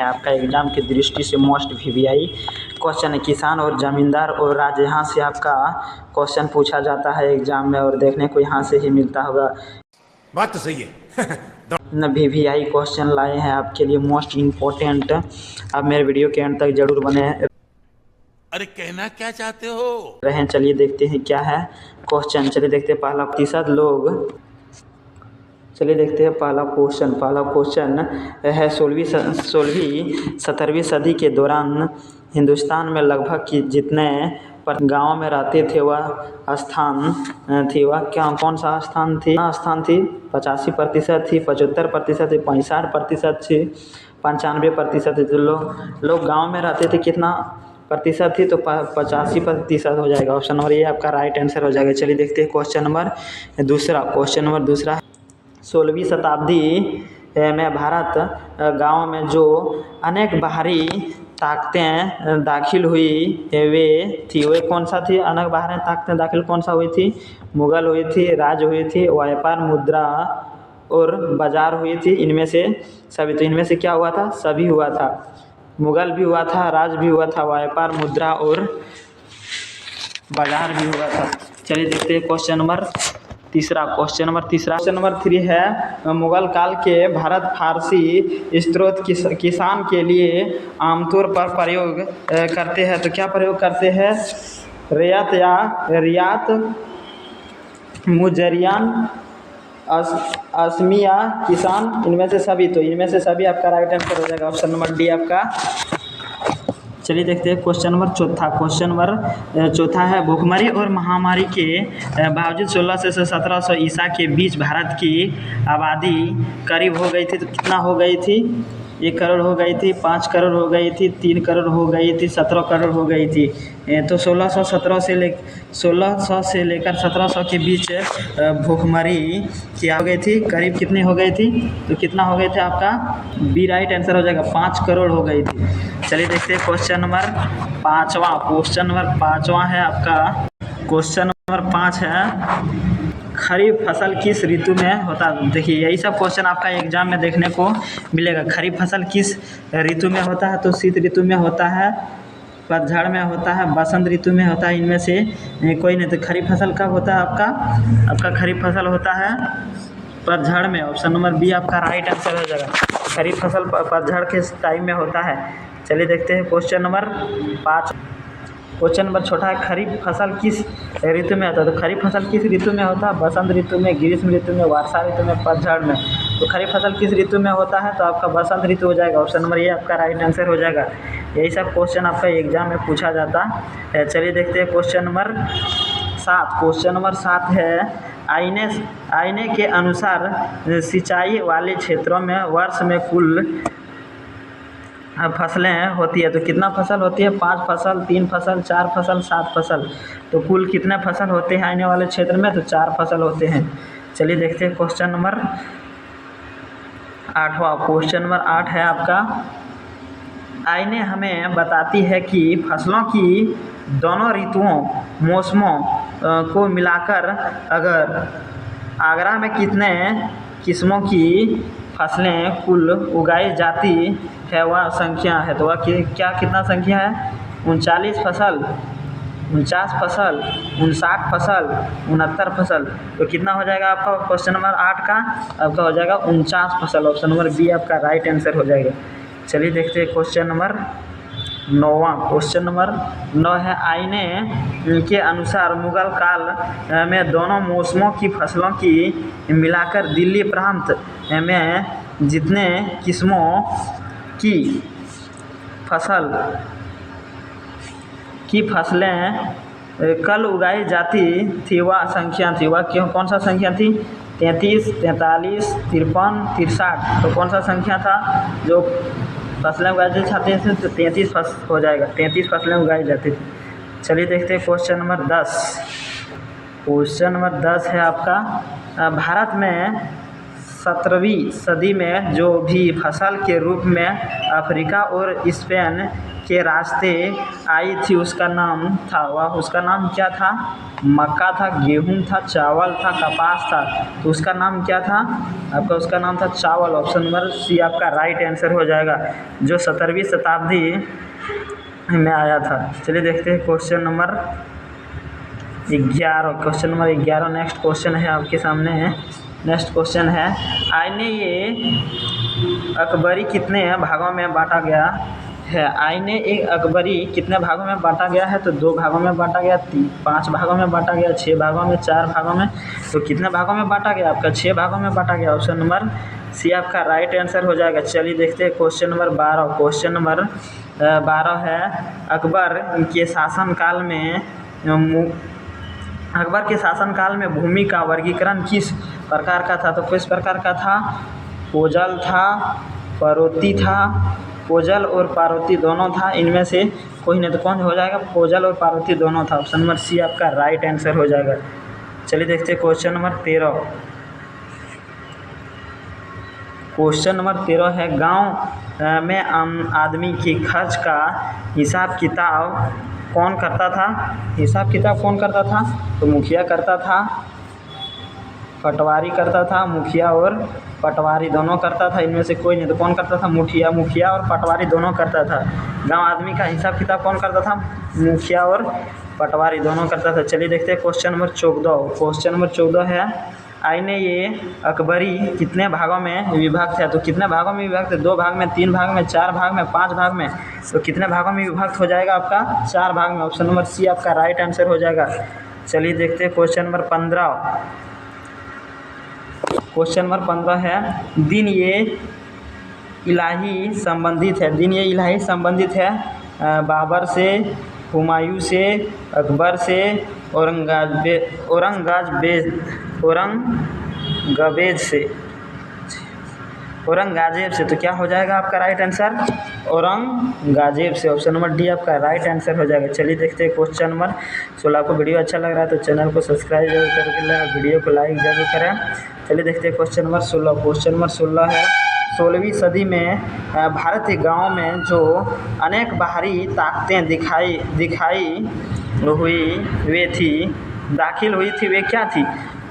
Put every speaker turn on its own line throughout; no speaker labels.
हैं आपका एग्जाम की दृष्टि से मोस्ट वीवीआई क्वेश्चन है। किसान और जमींदार और राज्य, यहाँ से आपका क्वेश्चन पूछा जाता है एग्जाम में और देखने को यहाँ से ही मिलता होगा।
बात तो सही है।
न वीवीआई क्वेश्चन लाए हैं आपके लिए मोस्ट इम्पोर्टेंट। आप मेरे वीडियो के अंत तक जरूर बने
अरे कहना क्या चाहते हो
रहें। चलिए देखते हैं क्या है क्वेश्चन। चलिए देखते हैं पहला प्रतिशत लोग। चलिए देखते हैं पहला क्वेश्चन है 17वीं सदी के दौरान हिंदुस्तान में लगभग जितने पर गाँव में रहते थे वह स्थान थी, वह क्या कौन सा स्थान थी? 85% थी, 75% थी, 65% थी, 95% थी। तो लोग गाँव में रहते थे कितना प्रतिशत थी? तो 85% हो जाएगा। ऑप्शन नंबर ये आपका राइट आंसर हो जाएगा। चलिए देखते हैं क्वेश्चन नंबर दूसरा। 16वीं शताब्दी में भारत गांव में जो अनेक बाहरी ताकतें दाखिल हुई वे थी, वे कौन सा थी? अनेक बाहरी ताकतें दाखिल कौन सा हुई थी? मुगल हुई थी, राज हुई थी, व्यापार, मुद्रा और बाजार हुई थी। इनमें से सभी, तो इनमें से क्या हुआ था? सभी हुआ था। मुगल भी हुआ था, राज भी हुआ था, व्यापार, मुद्रा और बाजार भी हुआ था। चलिए देखते हैं क्वेश्चन नंबर थ्री है मुगल काल के भारत फारसी स्त्रोत किसान के लिए आमतौर पर प्रयोग करते हैं। तो क्या प्रयोग करते हैं? रियात या रियात, मुजरियान, असमिया, किसान, इनमें से सभी। तो इनमें से सभी आपका राइट आंसर हो जाएगा। ऑप्शन नंबर डी आपका। चलिए देखते हैं क्वेश्चन नंबर चौथा है भूखमरी और महामारी के बावजूद 1600 से 1700 ईसा के बीच भारत की आबादी करीब हो गई थी। तो कितना हो गई थी? 1 करोड़ हो गई थी, 5 करोड़ हो गई थी, 3 करोड़ हो गई थी, 17 करोड़ हो गई थी। तो 1600 से लेकर 1700 के बीच भूखमरी क्या हो गई थी? करीब कितनी हो गई थी? तो कितना हो गए थे? आपका बी राइट आंसर हो जाएगा, 5 करोड़ हो गई थी। चलिए देखते हैं क्वेश्चन नंबर पाँचवा है आपका। क्वेश्चन नंबर 5 है खरीफ फसल किस ऋतु में होता है? देखिए यही सब क्वेश्चन आपका एग्जाम में देखने को मिलेगा। खरीफ फसल किस ऋतु में होता है? तो शीत ऋतु में होता है, पतझड़ में होता है, बसंत ऋतु में होता है। इनमें से कोई नहीं। तो खरीफ फसल कब होता है आपका खरीफ फसल होता है पतझड़ में। ऑप्शन नंबर बी आपका राइट आंसर हो जाएगा। खरीफ फसल पतझड़ के टाइम में होता है। चलिए देखते हैं क्वेश्चन नंबर 5। क्वेश्चन नंबर छोटा है खरीफ फसल किस ऋतु में होता है? तो खरीफ फसल किस ऋतु में होता है? बसंत ऋतु में, ग्रीष्म ऋतु में, वर्षा ऋतु में, पतझड़ में। तो खरीफ फसल किस ऋतु में होता है? तो आपका बसंत ऋतु हो जाएगा। ऑप्शन नंबर ये आपका राइट आंसर हो जाएगा। यही सब क्वेश्चन आपका एग्जाम में पूछा जाता है। चलिए देखते हैं क्वेश्चन नंबर 7 है आईने के अनुसार सिंचाई वाले क्षेत्रों में वर्ष में कुल फसलें होती है। तो कितना फसल होती है? 5 फसल, 3 फसल, 4 फसल, 7 फसल। तो कुल कितने फसल होते हैं आने वाले क्षेत्र में? तो 4 फसल होते हैं। चलिए देखते हैं क्वेश्चन नंबर 8वां। क्वेश्चन नंबर 8 है आपका आईने हमें बताती है कि फसलों की दोनों ऋतुओं मौसमों को मिलाकर अगर आगरा में कितने किस्मों की फसलें कुल उगाई जाती है वह संख्या है। तो वह कितना संख्या है? 39 फसल, 49 फसल, 59 फसल, 69 फसल। तो कितना हो जाएगा आपका क्वेश्चन नंबर 8 का? आपका हो जाएगा 49 फसल। ऑप्शन नंबर बी आपका राइट आंसर हो जाएगा। चलिए देखते हैं क्वेश्चन नंबर 9वां। क्वेश्चन नंबर 9 है आईने के अनुसार मुगल काल में दोनों मौसमों की फसलों की मिलाकर दिल्ली प्रांत में जितने किस्मों की फसलें कल उगाई जाती थी वह संख्या थी। वह कौन सा संख्या थी? 33, 43, 53, 63। तो कौन सा संख्या था जो फसलें उगाई जाती थी? तो 33 हो जाएगा। 33 फसलें उगाई जाती थी। चलिए देखते हैं क्वेश्चन नंबर 10। क्वेश्चन नंबर 10 है आपका भारत में 17वीं सदी में जो भी फसल के रूप में अफ्रीका और स्पेन के रास्ते आई थी उसका नाम था, वह उसका नाम क्या था? मक्का था, गेहूं था, चावल था, कपास था। तो उसका नाम क्या था आपका? उसका नाम था चावल। ऑप्शन नंबर सी आपका राइट आंसर हो जाएगा, जो 17वीं शताब्दी में आया था। चलिए देखते हैं question number 11। Question number 11 next question है आपके सामने। नेक्स्ट क्वेश्चन है, आईने ये अकबरी कितने भागों में बांटा गया है? आईने एक अकबरी कितने भागों में बांटा गया है? तो 2 भागों में बांटा गया, 5 भागों में बांटा गया, 6 भागों में, 4 भागों में। तो कितने भागों में बांटा गया आपका? 6 भागों में बांटा गया। ऑप्शन नंबर सी आपका राइट आंसर हो जाएगा। चलिए देखते हैं क्वेश्चन नंबर 12। क्वेश्चन नंबर 12 है, अकबर के शासनकाल में अकबर के शासनकाल में भूमि का वर्गीकरण किस प्रकार का था? तो किस प्रकार का था? पोजल था, परोती था, पोजल और पार्वती दोनों था, इनमें से कोई नहीं। तो कौन हो जाएगा? पोजल और पार्वती दोनों था। ऑप्शन नंबर सी आपका राइट आंसर हो जाएगा। चलिए देखते हैं क्वेश्चन नंबर 13। क्वेश्चन नंबर 13 है, गांव में आम आदमी के खर्च का हिसाब किताब कौन करता था? हिसाब किताब कौन करता था? तो मुखिया करता था, पटवारी करता था, मुखिया और पटवारी दोनों करता था, इनमें से कोई नहीं। तो कौन करता था? मुखिया और पटवारी दोनों करता था। गांव आदमी का हिसाब किताब कौन करता था? मुखिया और पटवारी दोनों करता था। चलिए देखते हैं क्वेश्चन नंबर 14। क्वेश्चन नंबर 14 है, आईने ये अकबरी कितने भागों में विभक्त है? तो कितने भागों में विभक्त है? 2 भाग में, 3 भाग में, 4 भाग में, 5 भाग में। तो कितने भागों में विभक्त हो जाएगा आपका? 4 भाग में। ऑप्शन नंबर सी आपका राइट आंसर हो जाएगा। चलिए देखते हैं क्वेश्चन नंबर 15। क्वेश्चन नंबर 15 है, दिन ये इलाही संबंधित है। दिन ये इलाही संबंधित है बाबर से, हुमायूं से, अकबर से, औरंगजेब से। तो क्या हो जाएगा आपका राइट आंसर? औरंगजेब से। ऑप्शन नंबर डी आपका राइट आंसर हो जाएगा। चलिए देखते हैं क्वेश्चन नंबर 16। आपको वीडियो अच्छा लग रहा है तो चैनल को सब्सक्राइब जरूर करके वीडियो को लाइक जरूर करें। चलिए देखते हैं क्वेश्चन नंबर 16। क्वेश्चन नंबर 16 है, 16वीं सदी में भारतीय गाँव में जो अनेक बाहरी ताकतें दाखिल हुई थी वे क्या थी?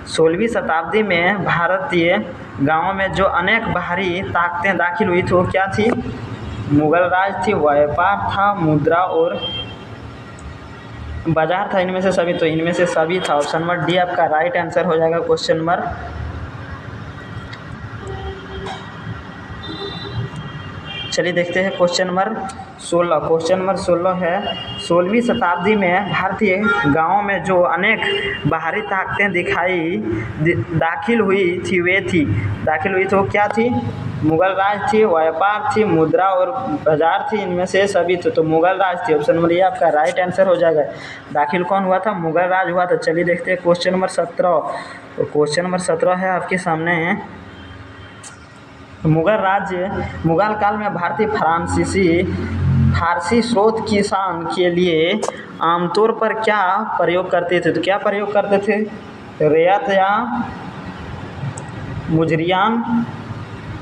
16वीं शताब्दी में भारतीय गाँव में जो अनेक बाहरी ताकतें दाखिल हुई थी वो क्या थी? मुगल राज थी, व्यापार था, मुद्रा और बाजार था, इनमें से सभी। तो इनमें से सभी था। ऑप्शन नंबर डी आपका राइट आंसर हो जाएगा। क्वेश्चन नंबर चलिए देखते हैं क्वेश्चन नंबर 16। क्वेश्चन नंबर 16 है, 16वीं शताब्दी में भारतीय गाँवों में जो अनेक बाहरी ताकतें दाखिल हुई थी वो क्या थी? मुगल राज थी, व्यापार थी, मुद्रा और बाजार थी, इनमें से सभी थे। तो मुगल राज थी। ऑप्शन नंबर ये आपका राइट आंसर हो जाएगा। दाखिल कौन हुआ था? मुगल राज हुआ था। चलिए देखते हैं क्वेश्चन नंबर 17। तो क्वेश्चन नंबर 17 है आपके सामने। मुगल काल में भारतीय फारसी स्रोत किसान के लिए आमतौर पर क्या प्रयोग करते थे? तो क्या प्रयोग करते थे? रियायत या मुजरियान,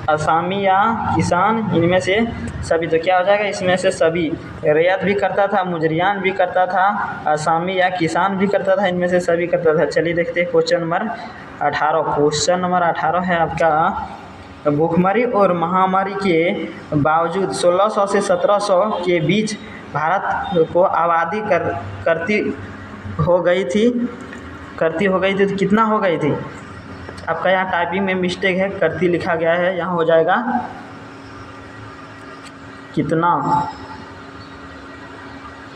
असामी या किसान, इनमें से सभी। तो क्या हो जाएगा? इसमें से सभी। रियायत भी करता था, मुजरियान भी करता था, असामी या किसान भी करता था, इनमें से सभी करता था। चलिए देखते हैं क्वेश्चन नंबर 18। क्वेश्चन नंबर 18 है आपका, भूखमरी और महामारी के बावजूद 1600 से 1700 के बीच भारत को आबादी करती हो गई थी। तो कितना हो गई थी? आपका यहाँ टाइपिंग में मिस्टेक है, करती लिखा गया है, यहाँ हो जाएगा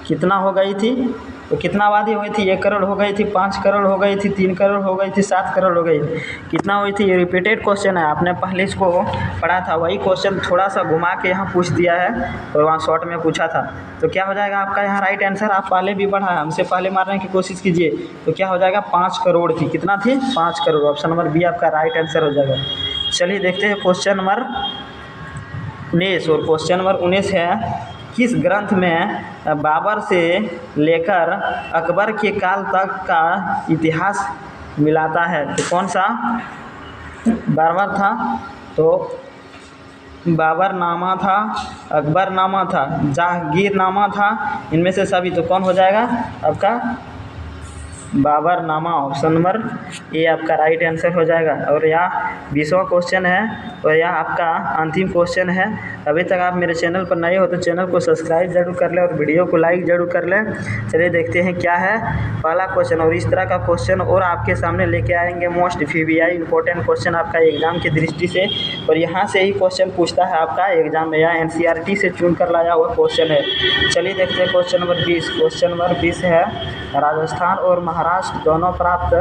कितना हो गई थी? तो कितना आबादी हुई थी? 1 करोड़ हो गई थी, 5 करोड़ हो गई थी, 3 करोड़ हो गई थी, 7 करोड़ हो गई थी। कितना हुई थी? ये रिपीटेड क्वेश्चन है, आपने पहले इसको पढ़ा था, वही क्वेश्चन थोड़ा सा घुमा के यहाँ पूछ दिया है और वहाँ शॉर्ट में पूछा था। तो क्या हो जाएगा आपका यहाँ राइट आंसर? आप पहले भी पढ़ा है, हमसे पहले मारने की कोशिश कीजिए। तो क्या हो जाएगा? 5 करोड़ थी। कितना थी? 5 करोड़। ऑप्शन नंबर बी आपका राइट आंसर हो जाएगा। चलिए देखते हैं क्वेश्चन नंबर 19। और क्वेश्चन नंबर 19 है, किस ग्रंथ में बाबर से लेकर अकबर के काल तक का इतिहास मिलाता है? तो कौन सा बाबर था? तो बाबरनामा था, अकबरनामा था, जहांगीरनामा था, इनमें से सभी तो कौन हो जाएगा आपका बाबरनामा। ऑप्शन नंबर ए आपका राइट आंसर हो जाएगा। और यह 20वां क्वेश्चन है और यह आपका अंतिम क्वेश्चन है। अभी तक आप मेरे चैनल पर नए हो तो चैनल को सब्सक्राइब जरूर कर लें और वीडियो को लाइक जरूर कर लें। चलिए देखते हैं क्या है पहला क्वेश्चन। और इस तरह का क्वेश्चन और आपके सामने लेके आएंगे मोस्ट VVI इंपॉर्टेंट क्वेश्चन आपका एग्जाम की दृष्टि से। और यहाँ से ही क्वेश्चन पूछता है आपका एग्जाम में, यह NCERT से चुन कर लाया हुआ क्वेश्चन है। चलिए देखते हैं क्वेश्चन नंबर 20। क्वेश्चन नंबर 20 है, राजस्थान और महाराष्ट्र दोनों प्राप्त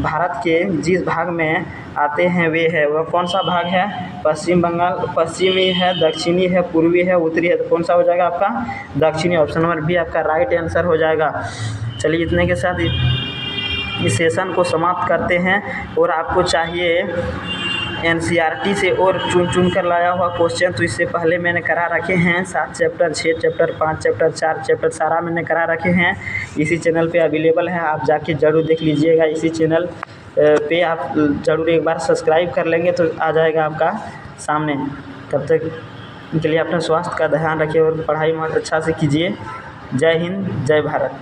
भारत के जिस भाग में आते हैं वे है, वह कौन सा भाग है? पश्चिम बंगाल, पश्चिमी है, दक्षिणी है, पूर्वी है, उत्तरी है, तो कौन सा हो जाएगा आपका दक्षिणी। ऑप्शन नंबर बी आपका राइट आंसर हो जाएगा। चलिए इतने के साथ इस सेशन को समाप्त करते हैं। और आपको चाहिए NCERT से और चुन कर लाया हुआ क्वेश्चन, तो इससे पहले मैंने करा रखे हैं 7 चैप्टर, 6 चैप्टर, 5 चैप्टर, 4 चैप्टर, सारा मैंने करा रखे हैं। इसी चैनल पे अवेलेबल है, आप जाके ज़रूर देख लीजिएगा। इसी चैनल पे आप ज़रूर एक बार सब्सक्राइब कर लेंगे तो आ जाएगा आपका सामने। तब तक के लिए अपने स्वास्थ्य का ध्यान रखिए और पढ़ाई बहुत अच्छा से कीजिए। जय हिंद, जय भारत।